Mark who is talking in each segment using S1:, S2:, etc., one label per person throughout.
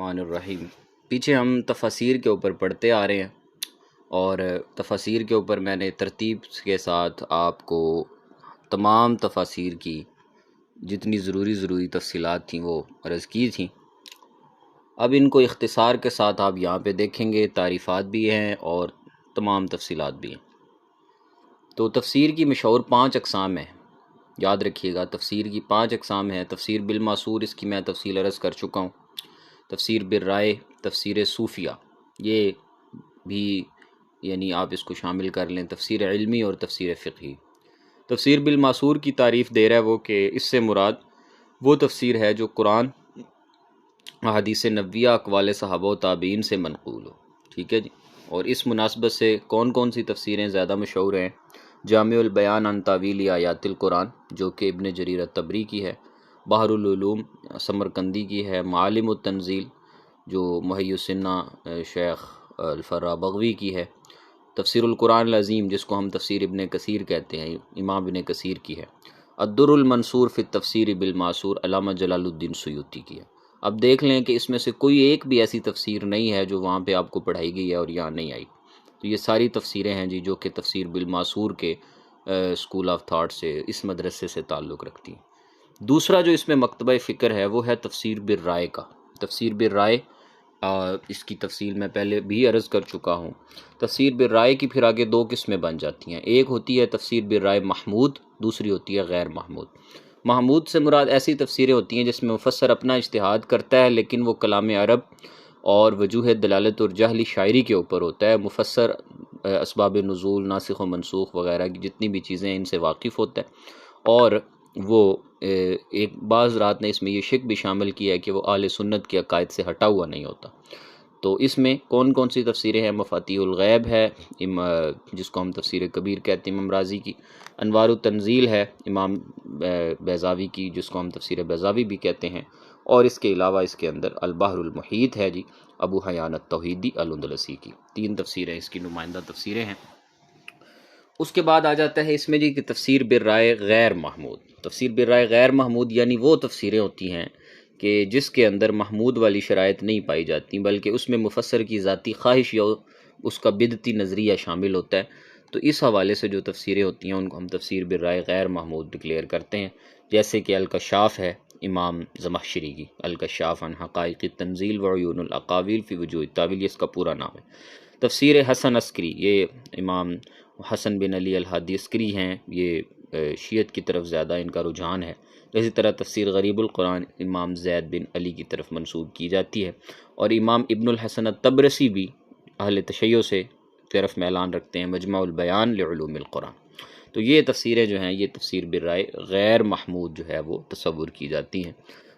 S1: الرحمن الرحیم۔ پیچھے ہم تفاسیر کے اوپر پڑھتے آ رہے ہیں اور تفاسیر کے اوپر میں نے ترتیب کے ساتھ آپ کو تمام تفاسیر کی جتنی ضروری تفصیلات تھیں وہ عرض کی تھیں۔ اب ان کو اختصار کے ساتھ آپ یہاں پہ دیکھیں گے، تعریفات بھی ہیں اور تمام تفصیلات بھی ہیں۔ تو تفسیر کی مشہور 5 اقسام ہیں، یاد رکھیے گا، تفسیر کی 5 اقسام ہیں۔ تفسیر بالماسور، اس کی میں تفصیل عرض کر چکا ہوں۔ تفسیر بالرائے، تفسیر صوفیہ، یہ بھی یعنی آپ اس کو شامل کر لیں، تفسیر علمی اور تفسیر فقہی۔ تفسیر بالماسور کی تعریف دے رہا ہے وہ کہ اس سے مراد وہ تفسیر ہے جو قرآن، احادیث نبویہ، اقوال صحابہ و تابعین سے منقول ہو، ٹھیک ہے جی۔ اور اس مناسبت سے کون کون سی تفسیریں زیادہ مشہور ہیں؟ جامع البیان عن تاویل آیات القرآن، جو کہ ابن جریر الطبری کی ہے، بحر العلوم سمرقندی کی ہے، معالم التنزیل جو محی السنہ شیخ الفراء بغوی کی ہے، تفسیر القرآن العظیم جس کو ہم تفسیر ابن کثیر کہتے ہیں، امام ابن کثیر کی ہے، الدر المنصور فی التفسیر بالماسور علامہ جلال الدین سیوطی کی ہے۔ اب دیکھ لیں کہ اس میں سے کوئی ایک بھی ایسی تفسیر نہیں ہے جو وہاں پہ آپ کو پڑھائی گئی ہے اور یہاں نہیں آئی۔ تو یہ ساری تفسیریں ہیں جی جو کہ تفسیر بالماسور کے اسکول آف تھاٹ سے، اس مدرسے سے تعلق رکھتی ہیں۔ دوسرا جو اس میں مکتبہ فکر ہے وہ ہے تفسیر بالرائے کا۔ تفسیر بالرائے اس کی تفصیل میں پہلے بھی عرض کر چکا ہوں۔ تفسیر بالرائے کی پھر آگے 2 قسمیں بن جاتی ہیں، ایک ہوتی ہے تفسیر بالرائے محمود، دوسری ہوتی ہے غیر محمود۔ محمود سے مراد ایسی تفسیریں ہوتی ہیں جس میں مفسر اپنا اجتہاد کرتا ہے لیکن وہ کلام عرب اور وجوہ دلالت اور جہلی شاعری کے اوپر ہوتا ہے۔ مفسر اسباب نزول، ناسخ و منسوخ وغیرہ کی جتنی بھی چیزیں ان سے واقف ہوتا ہے، اور وہ ایک بعض رات نے اس میں یہ شک بھی شامل کیا ہے کہ وہ اہل سنت کے عقائد سے ہٹا ہوا نہیں ہوتا۔ تو اس میں کون کون سی تفسیریں ہیں؟ مفاتیح الغیب ہے جس کو ہم تفسیر کبیر کہتے ہیں امام رازی کی، انوار التنزیل ہے امام بیضاوی کی جس کو ہم تفسیر بیضاوی بھی کہتے ہیں، اور اس کے علاوہ اس کے اندر البحر المحیط ہے جی ابو حیان التوحیدی الاندلسی کی۔ 3 تفسیریں اس کی نمائندہ تفسیریں ہیں۔ اس کے بعد آ جاتا ہے اس میں جی کہ تفسیر بالرائے غیر محمود۔ تفسیر بالرائے غیر محمود یعنی وہ تفسیریں ہوتی ہیں کہ جس کے اندر محمود والی شرائط نہیں پائی جاتی، بلکہ اس میں مفسر کی ذاتی خواہش یا اس کا بدعتی نظریہ شامل ہوتا ہے۔ تو اس حوالے سے جو تفسیریں ہوتی ہیں ان کو ہم تفسیر بالرائے غیر محمود ڈکلیئر کرتے ہیں، جیسے کہ الکشاف ہے امام زمخشری کی، الکشاف عن حقائق التنزیل وعیون الاقاویل فی وجوہ التاویل، اس کا پورا نام ہے۔ تفسیر حسن عسکری، یہ امام حسن بن علی الحادی عسکری ہیں، یہ شیعت کی طرف زیادہ ان کا رجحان ہے۔ اسی طرح تفسیر غریب القرآن امام زید بن علی کی طرف منسوب کی جاتی ہے، اور امام ابن الحسن الطبرسی بھی اہل تشیع سے طرف میلان رکھتے ہیں، مجمع البیان لعلوم القرآن۔ تو یہ تفسیریں جو ہیں یہ تفسیر بالرائے غیر محمود جو ہے وہ تصور کی جاتی ہیں۔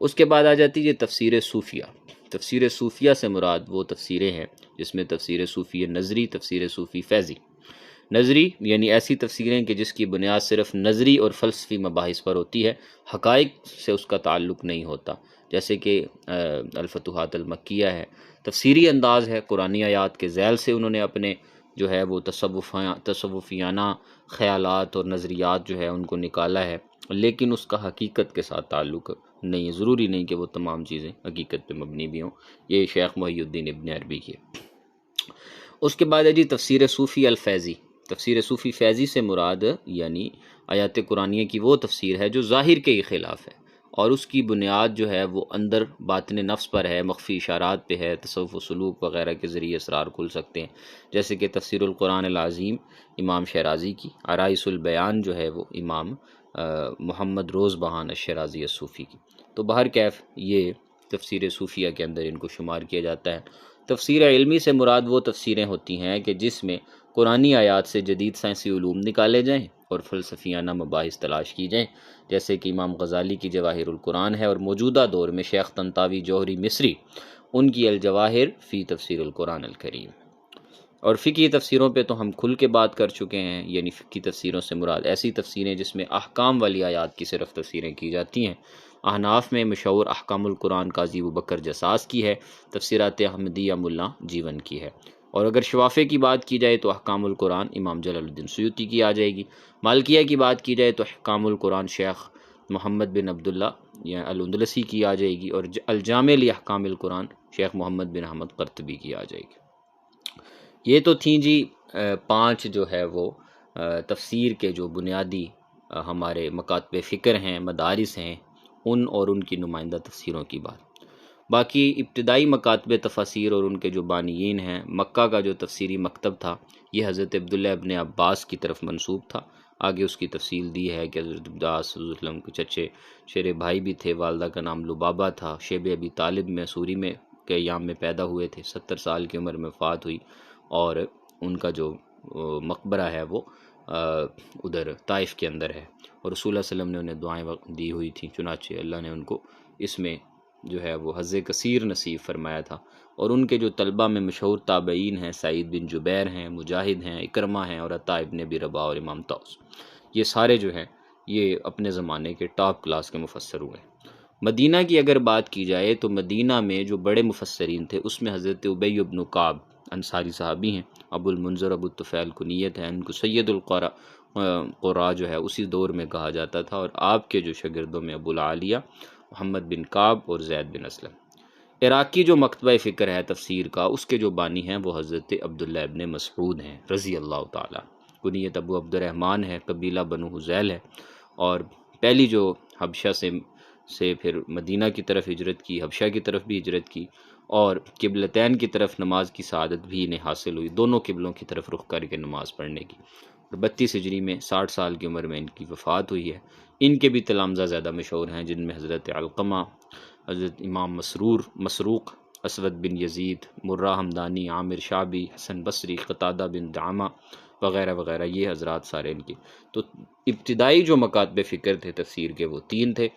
S1: اس کے بعد آ جاتی ہے تفسیر صوفیہ۔ تفسیر صوفیہ سے مراد وہ تفسیریں ہیں جس میں تفسیر صوفی نظری، تفسیر صوفی فیضی۔ نظری یعنی ایسی تفسیریں کہ جس کی بنیاد صرف نظری اور فلسفی مباحث پر ہوتی ہے، حقائق سے اس کا تعلق نہیں ہوتا، جیسے کہ الفتوحات المکیہ ہے۔ تفسیری انداز ہے، قرآنی آیات کے ذیل سے انہوں نے اپنے جو ہے وہ تصوفیانہ خیالات اور نظریات جو ہے ان کو نکالا ہے، لیکن اس کا حقیقت کے ساتھ تعلق نہیں ہے۔ ضروری نہیں کہ وہ تمام چیزیں حقیقت پہ مبنی بھی ہوں۔ یہ شیخ محی الدین ابن عربی کی ہے۔ اس کے بعد ہے جی تفسیر صوفی الفیضی۔ تفسیر صوفی فیضی سے مراد یعنی آیات قرآنیہ کی وہ تفسیر ہے جو ظاہر کے ہی خلاف ہے، اور اس کی بنیاد جو ہے وہ اندر باطن نفس پر ہے، مخفی اشارات پہ ہے، تصوف و سلوک وغیرہ کے ذریعے اسرار کھل سکتے ہیں، جیسے کہ تفسیر القرآن العظیم امام شیرازی کی، عرائس البیان جو ہے وہ امام محمد روز بہان الشیرازی الصوفی کی۔ تو بہرکیف یہ تفسیر صوفیہ کے اندر ان کو شمار کیا جاتا ہے۔ تفسیر علمی سے مراد وہ تفسیریں ہوتی ہیں کہ جس میں قرآنی آیات سے جدید سائنسی علوم نکالے جائیں اور فلسفیانہ مباحث تلاش کی جائیں، جیسے کہ امام غزالی کی جواہر القرآن ہے، اور موجودہ دور میں شیخ طنطاوی جوہری مصری ان کی الجواہر فی تفسیر القرآن الکریم۔ اور فقہی تفسیروں پہ تو ہم کھل کے بات کر چکے ہیں، یعنی فقہی تفسیروں سے مراد ایسی تفسیریں جس میں احکام والی آیات کی صرف تفسیریں کی جاتی ہیں۔ احناف میں مشہور احکام القرآن قاضی ابوبکر جساس کی ہے، تفسیرات احمدیہ ملا جیون کی ہے، اور اگر شوافے کی بات کی جائے تو احکام القرآن امام جلال الدین سیوطی کی آ جائے گی۔ مالکیہ کی بات کی جائے تو احکام القرآن شیخ محمد بن عبداللہ یا الاندلسی کی آ جائے گی، اور الجامع لاحکام القرآن شیخ محمد بن احمد قرطبی کی آ جائے گی۔ یہ تو تھیں جی 5 جو ہے وہ تفسیر کے جو بنیادی ہمارے مکاتب فکر ہیں، مدارس ہیں، اور ان کی نمائندہ تفسیروں کی بات۔ باقی ابتدائی مکاتب تفاسیر اور ان کے جو بانیین ہیں، مکہ کا جو تفسیری مکتب تھا یہ حضرت عبداللہ ابن عباس کی طرف منسوب تھا۔ آگے اس کی تفصیل دی ہے کہ حضرت عباس رضی اللہ عنہ کے چچے شیر بھائی بھی تھے، والدہ کا نام لبابہ تھا، شیب ابی طالب میں سوری میں کے ایام میں پیدا ہوئے تھے، 70 سال کی عمر میں وفات ہوئی، اور ان کا جو مقبرہ ہے وہ ادھر طائف کے اندر ہے، اور رسول اللہ صلی اللہ علیہ وسلم نے انہیں دعائیں دی ہوئی تھیں، چنانچہ اللہ نے ان کو اس میں جو ہے وہ حظ کثیر نصیب فرمایا تھا۔ اور ان کے جو طلبہ میں مشہور تابعین ہیں، سعید بن جبیر ہیں، مجاہد ہیں، اکرمہ ہیں، اور عطا ابن ابی رباح اور امام طاؤس، یہ سارے جو ہیں یہ اپنے زمانے کے ٹاپ کلاس کے مفسر ہوئے۔ مدینہ کی اگر بات کی جائے تو مدینہ میں جو بڑے مفسرین تھے اس میں حضرت ابی بن کعب انصاری صحابی ہیں، ابو المنذر ابو الطفیل کنیت ہے، ان کو سید القراء جو ہے اسی دور میں کہا جاتا تھا، اور آپ کے جو شاگردوں میں ابو العالیہ محمد بن کعب اور زید بن اسلم۔ عراقی جو مکتبہ فکر ہے تفسیر کا، اس کے جو بانی ہیں وہ حضرت عبداللہ ابن مسعود ہیں رضی اللہ تعالیٰ، کنیت ابو عبد الرحمن ہے، قبیلہ بنو حذیل ہے، اور پہلی جو حبشہ سے پھر مدینہ کی طرف ہجرت کی، حبشہ کی طرف بھی ہجرت کی، اور قبلتین کی طرف نماز کی سعادت بھی انہیں حاصل ہوئی، دونوں قبلوں کی طرف رخ کر کے نماز پڑھنے کی، اور 32 ہجری میں 60 سال کی عمر میں ان کی وفات ہوئی ہے۔ ان کے بھی تلامذہ زیادہ مشہور ہیں، جن میں حضرت علقمہ، حضرت امام مسروق، اسود بن یزید، مرہ حمدانی، عامر شعبی، حسن بصری، قتادہ بن دعامہ وغیرہ وغیرہ، یہ حضرات سارے ان کی۔ تو ابتدائی جو مکاتب فکر تھے تفسیر کے وہ 3 تھے۔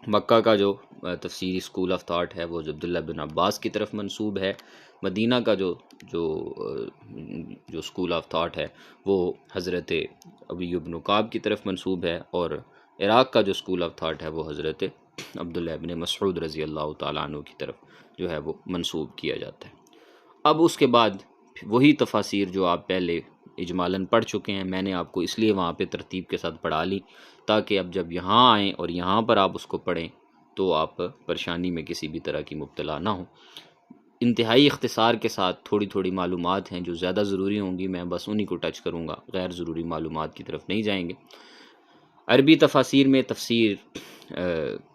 S1: مکہ کا جو تفسیری اسکول آف تھاٹ ہے وہ عبداللہ بن عباس کی طرف منسوب ہے، مدینہ کا جو اسکول آف تھاٹ ہے وہ حضرت ابی بن کعب کی طرف منسوب ہے، اور عراق کا جو اسکول آف تھاٹ ہے وہ حضرت عبداللہ ابن مسعود رضی اللہ تعالیٰ عنہ کی طرف جو ہے وہ منسوب کیا جاتا ہے۔ اب اس کے بعد وہی تفاسیر جو آپ پہلے اجمالاً پڑھ چکے ہیں، میں نے آپ کو اس لیے وہاں پہ ترتیب کے ساتھ پڑھا لی تاکہ اب جب یہاں آئیں اور یہاں پر آپ اس کو پڑھیں تو آپ پریشانی میں کسی بھی طرح کی مبتلا نہ ہوں۔ انتہائی اختصار کے ساتھ تھوڑی تھوڑی معلومات ہیں جو زیادہ ضروری ہوں گی، میں بس انہی کو ٹچ کروں گا، غیر ضروری معلومات کی طرف نہیں جائیں گے۔ عربی تفاسیر میں تفسیر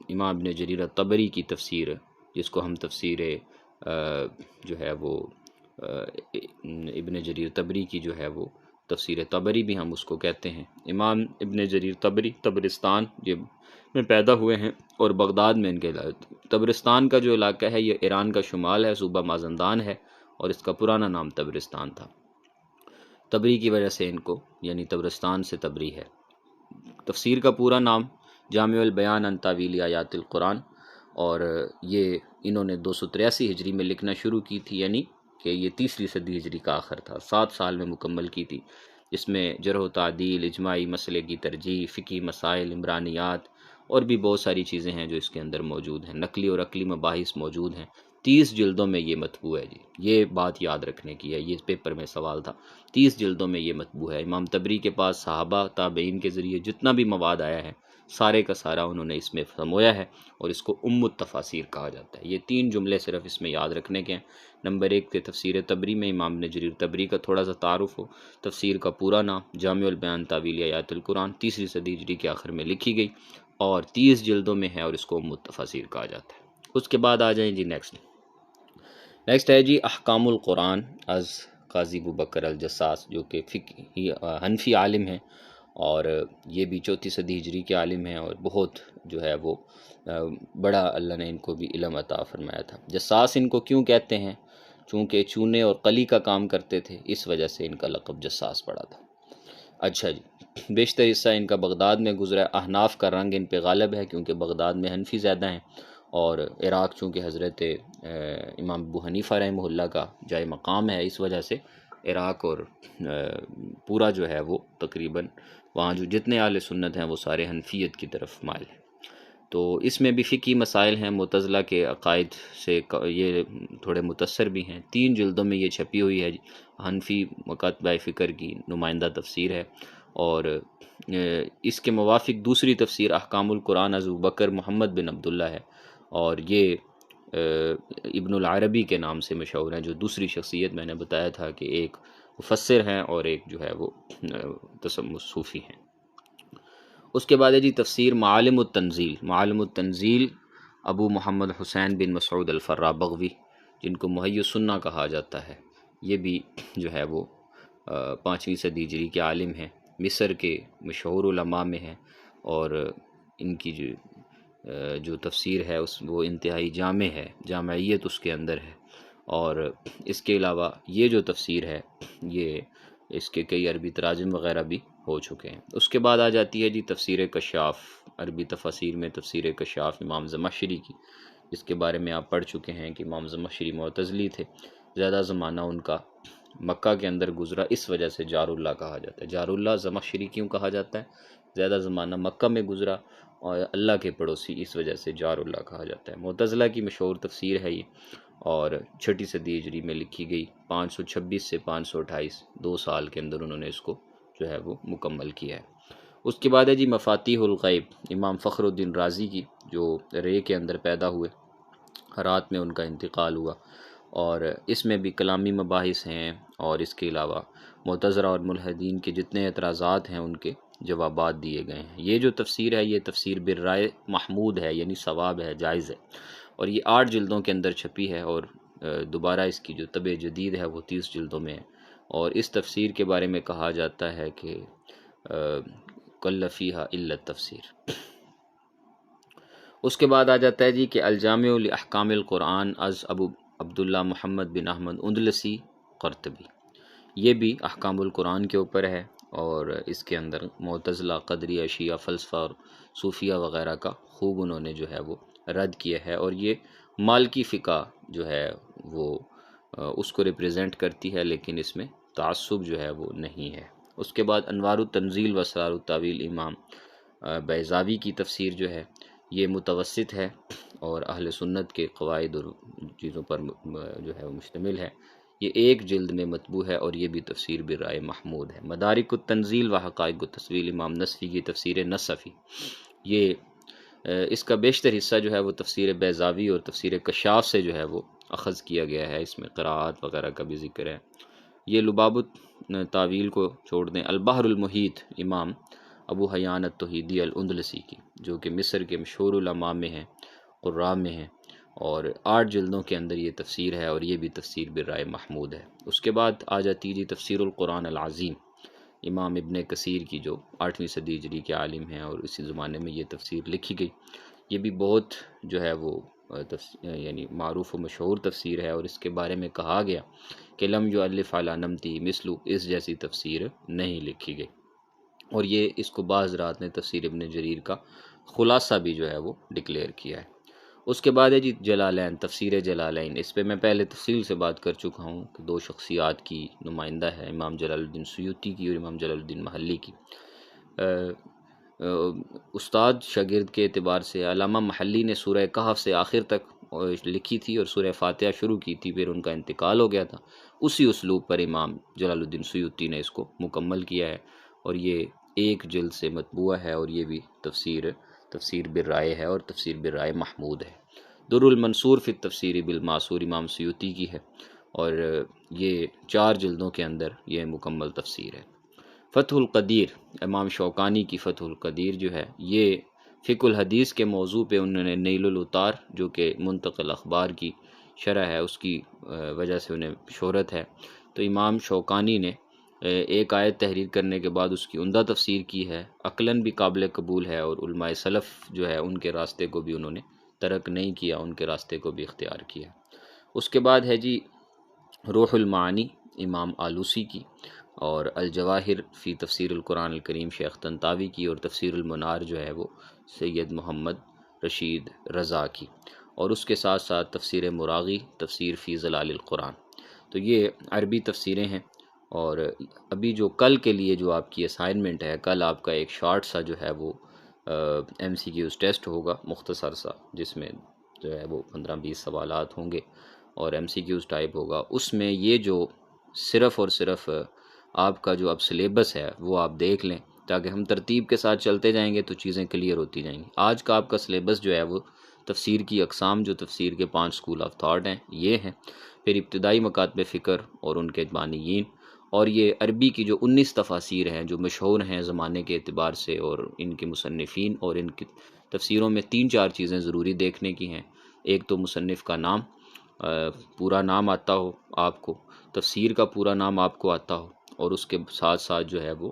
S1: امام ابن جریر الطبری کی تفسیر، جس کو ہم تفسیر جو ہے وہ ابن جریر طبری کی جو ہے وہ تفسیر طبری بھی ہم اس کو کہتے ہیں۔ امام ابن جریر طبری طبرستان میں پیدا ہوئے ہیں، اور بغداد میں ان کے طبرستان کا جو علاقہ ہے یہ ایران کا شمال ہے، صوبہ مازندان ہے، اور اس کا پرانا نام طبرستان تھا۔ طبری کی وجہ سے ان کو یعنی طبرستان سے طبری ہے۔ تفسیر کا پورا نام جامع البیان عن تاویل آیات القرآن، اور یہ انہوں نے 283 ہجری میں لکھنا شروع کی تھی، یعنی کہ یہ 3ری صدی ہجری کا آخر تھا، 7 سال میں مکمل کی تھی، جس میں جرح و تعدیل، اجماعی مسئلے کی ترجیح، فقہی مسائل، عمرانیات اور بھی بہت ساری چیزیں ہیں جو اس کے اندر موجود ہیں، نقلی اور عقلی مباحث موجود ہیں۔ 30 جلدوں میں یہ مطبوع ہے جی، یہ بات یاد رکھنے کی ہے، یہ پیپر میں سوال تھا، 30 جلدوں میں یہ مطبوع ہے۔ امام طبری کے پاس صحابہ تابعین کے ذریعے جتنا بھی مواد آیا ہے سارے کا سارا انہوں نے اس میں سمویا ہے، اور اس کو التفاسیر کہا جاتا ہے۔ یہ 3 جملے صرف اس میں یاد رکھنے کے ہیں۔ نمبر 1 پہ تفسیر طبری میں امام ابن جریر طبری کا تھوڑا سا تعارف ہو، تفسیر کا پورا نام جامع البیان تاویل آیات القرآن، 3ری صدی ہجری کے آخر میں لکھی گئی، اور 30 جلدوں میں ہے، اور اس کو التفاسیر کہا جاتا ہے۔ اس کے بعد آ جائیں جی نیکسٹ ہے جی احکام القرآن از قاضی ابو بکر الجساس، جو کہ فقہی حنفی عالم ہیں، اور یہ بھی 4 صدی ہجری کے عالم ہیں، اور بہت جو ہے وہ بڑا اللہ نے ان کو بھی علم عطا فرمایا تھا۔ جساس ان کو کیوں کہتے ہیں؟ چونکہ چونے اور قلی کا کام کرتے تھے، اس وجہ سے ان کا لقب جساس پڑا تھا۔ اچھا جی، بیشتر حصہ ان کا بغداد میں گزرا ہے۔ احناف کا رنگ ان پہ غالب ہے کیونکہ بغداد میں حنفی زیادہ ہیں، اور عراق چونکہ حضرت امام ابو حنیفہ رحمہ اللہ کا جائے مقام ہے، اس وجہ سے عراق اور پورا جو ہے وہ تقریباً وہاں جو جتنے اہل سنت ہیں وہ سارے حنفیت کی طرف مائل ہیں۔ تو اس میں بھی فقہی مسائل ہیں، معتزلہ کے عقائد سے یہ تھوڑے متاثر بھی ہیں۔ 3 جلدوں میں یہ چھپی ہوئی ہے، حنفی مکاتبہ فکر کی نمائندہ تفسیر ہے، اور اس کے موافق دوسری تفسیر احکام القرآن از ابو بکر محمد بن عبداللہ ہے، اور یہ ابن العربی کے نام سے مشہور ہیں، جو دوسری شخصیت میں نے بتایا تھا کہ ایک مفسر ہیں اور ایک جو ہے وہ تصوف صوفی ہیں۔ اس کے بعد ہے جی تفسیر معالم التنزیل۔ معالم التنزیل ابو محمد حسین بن مسعود الفرابغوی، جن کو محی السنہ کہا جاتا ہے، یہ بھی جو ہے وہ 5ویں صدی ہجری کے عالم ہیں، مصر کے مشہور علماء میں ہیں، اور ان کی جو تفسیر ہے وہ انتہائی جامع ہے، جامعیت اس کے اندر ہے، اور اس کے علاوہ یہ جو تفسیر ہے یہ اس کے کئی عربی تراجم وغیرہ بھی ہو چکے ہیں۔ اس کے بعد آ جاتی ہے جی تفسیر کشاف۔ عربی تفاسیر میں تفسیر کشاف امام زمخشری کی، جس کے بارے میں آپ پڑھ چکے ہیں کہ امام زمخشری معتزلی تھے، زیادہ زمانہ ان کا مکہ کے اندر گزرا، اس وجہ سے جار اللہ کہا جاتا ہے۔ جار اللہ زمخشری کیوں کہا جاتا ہے؟ زیادہ زمانہ مکہ میں گزرا اور اللہ کے پڑوسی، اس وجہ سے جار اللہ کہا جاتا ہے۔ معتزلہ کی مشہور تفسیر ہے یہ، اور 6 صدی ہجری میں لکھی گئی، 526 سے 528، 2 سال کے اندر انہوں نے اس کو جو ہے وہ مکمل کیا ہے۔ اس کے بعد ہے جی مفاتیح الغیب، امام فخر الدین رازی کی، جو رے کے اندر پیدا ہوئے، رات میں ان کا انتقال ہوا، اور اس میں بھی کلامی مباحث ہیں، اور اس کے علاوہ معتزلہ اور ملحدین کے جتنے اعتراضات ہیں ان کے جوابات دیے گئے ہیں۔ یہ جو تفسیر ہے یہ تفسیر بالرائے محمود ہے، یعنی ثواب ہے، جائز ہے، اور یہ 8 جلدوں کے اندر چھپی ہے، اور دوبارہ اس کی جو طبع جدید ہے وہ 30 جلدوں میں ہے، اور اس تفسیر کے بارے میں کہا جاتا ہے کہ کل فیہا الا التفسیر۔ اس کے بعد آ جاتا ہے جی کہ الجامع لاحکام القرآن از ابو عبداللہ محمد بن احمد اندلسی قرطبی، یہ بھی احکام القرآن کے اوپر ہے، اور اس کے اندر معتزلہ، قدریہ، شیعہ، فلسفہ اور صوفیہ وغیرہ کا خوب انہوں نے جو ہے وہ رد کیا ہے، اور یہ مالکی فقہ جو ہے وہ اس کو ریپریزنٹ کرتی ہے، لیکن اس میں تعصب جو ہے وہ نہیں ہے۔ اس کے بعد انوار التنزیل و اسرار التاویل، امام بیضاوی کی تفسیر جو ہے یہ متوسط ہے، اور اہل سنت کے قواعد اور چیزوں پر جو ہے وہ مشتمل ہے۔ یہ 1 جلد میں مطبوع ہے، اور یہ بھی تفسیر برائے محمود ہے۔ مدارک التنزیل و حقائق التسویل، امام نصفی کی تفسیر نصفی، یہ اس کا بیشتر حصہ جو ہے وہ تفسیر بیضاوی اور تفسیر کشاف سے جو ہے وہ اخذ کیا گیا ہے، اس میں قراءات وغیرہ کا بھی ذکر ہے۔ یہ لباب التاویل کو چھوڑ دیں۔ البحر المحیط، امام ابو حیان التوحیدی الاندلسی کی، جو کہ مصر کے مشہور علماء میں ہیں، قراء میں ہیں، اور 8 جلدوں کے اندر یہ تفسیر ہے، اور یہ بھی تفسیر برائے محمود ہے۔ اس کے بعد آ جاتی جی تفسیر القرآن العظیم، امام ابن کثیر کی، جو 8ویں صدی ہجری کے عالم ہیں، اور اسی زمانے میں یہ تفسیر لکھی گئی۔ یہ بھی بہت جو ہے وہ یعنی معروف و مشہور تفسیر ہے، اور اس کے بارے میں کہا گیا کہ لم یؤلف علی نمتی مثلو، اس جیسی تفسیر نہیں لکھی گئی، اور یہ اس کو بعض حضرات نے تفسیر ابن جریر کا خلاصہ بھی جو ہے وہ ڈکلیئر کیا ہے۔ اس کے بعد ہے جی جلالین، تفسیر جلالین، اس پہ میں پہلے تفصیل سے بات کر چکا ہوں کہ 2 شخصیات کی نمائندہ ہے، امام جلال الدین سیوطی کی اور امام جلال الدین محلی کی۔ استاد شاگرد کے اعتبار سے علامہ محلی نے سورہ کہف سے آخر تک لکھی تھی، اور سورہ فاتحہ شروع کی تھی، پھر ان کا انتقال ہو گیا تھا، اسی اسلوب پر امام جلال الدین سیوطی نے اس کو مکمل کیا ہے، اور یہ 1 جلد سے مطبوع ہے، اور یہ بھی تفسیر بالرائے ہے، اور تفسیر بالرائے محمود ہے۔ در المنصور فی التفسیر بالمعصور، امام سیوطی کی ہے، اور یہ 4 جلدوں کے اندر یہ مکمل تفسیر ہے۔ فتح القدیر، امام شوکانی کی فتح القدیر جو ہے یہ فقہ الحدیث کے موضوع پہ انہوں نے نیل الاتار، جو کہ منتقل اخبار کی شرح ہے، اس کی وجہ سے انہیں شہرت ہے، تو امام شوکانی نے 1 آیت تحریر کرنے کے بعد اس کی عمدہ تفسیر کی ہے، عقلاً بھی قابل قبول ہے، اور علماء سلف جو ہے ان کے راستے کو بھی انہوں نے ترک نہیں کیا، ان کے راستے کو بھی اختیار کیا۔ اس کے بعد ہے جی روح المعانی، امام آلوسی کی، اور الجواہر فی تفسیر القرآن الکریم، شیخ طنطاوی کی، اور تفسیر المنار جو ہے وہ سید محمد رشید رضا کی، اور اس کے ساتھ ساتھ تفسیر مراغی، تفسیر فی ظلال القرآن۔ تو یہ عربی تفسیریں ہیں، اور ابھی جو کل کے لیے جو آپ کی اسائنمنٹ ہے، کل آپ کا ایک شارٹ سا جو ہے وہ MCQs ٹیسٹ ہوگا، مختصر سا، جس میں جو ہے وہ 15-20 سوالات ہوں گے، اور MCQs ٹائپ ہوگا۔ اس میں یہ جو صرف اور صرف آپ کا جو اب سلیبس ہے وہ آپ دیکھ لیں، تاکہ ہم ترتیب کے ساتھ چلتے جائیں گے تو چیزیں کلیئر ہوتی جائیں گی۔ آج کا آپ کا سلیبس جو ہے وہ تفسیر کی اقسام جو تفسیر کے 5 اسکول آف تھاٹ ہیں یہ ہیں، پھر ابتدائی مکاتب فکر اور ان کے بانیین، اور یہ عربی کی جو 19 تفاسیر ہیں جو مشہور ہیں زمانے کے اعتبار سے، اور ان کے مصنفین اور ان کی تفسیروں میں 3-4 چیزیں ضروری دیکھنے کی ہیں۔ ایک تو مصنف کا نام، پورا نام آتا ہو آپ کو، تفسیر کا پورا نام آپ کو آتا ہو، اور اس کے ساتھ ساتھ جو ہے وہ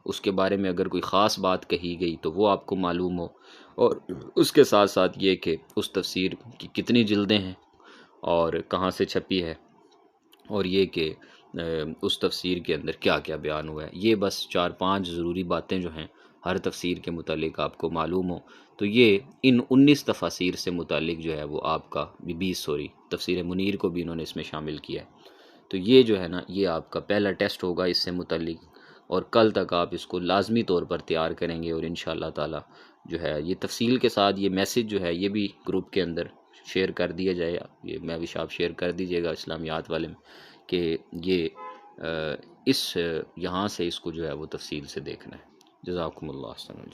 S1: اس کے بارے میں اگر کوئی خاص بات کہی گئی تو وہ آپ کو معلوم ہو، اور اس کے ساتھ ساتھ یہ کہ اس تفسیر کی کتنی جلدیں ہیں اور کہاں سے چھپی ہے، اور یہ کہ اس تفسیر کے اندر کیا کیا بیان ہوا ہے۔ یہ بس 4-5 ضروری باتیں جو ہیں ہر تفسیر کے متعلق آپ کو معلوم ہو، تو یہ ان 19 تفاسیر سے متعلق جو ہے وہ آپ کا 20 تفسیر منیر کو بھی انہوں نے اس میں شامل کیا ہے۔ تو یہ جو ہے نا یہ آپ کا پہلا ٹیسٹ ہوگا اس سے متعلق، اور کل تک آپ اس کو لازمی طور پر تیار کریں گے، اور انشاءاللہ تعالی جو ہے یہ تفصیل کے ساتھ یہ میسج جو ہے یہ بھی گروپ کے اندر شیئر کر دیا جائے گا، یہ محوش آپ شیئر کر دیجیے گا اسلامیات والے میں، کہ یہ اس یہاں سے اس کو جو ہے وہ تفصیل سے دیکھنا ہے۔ جزاکم اللہ خیر۔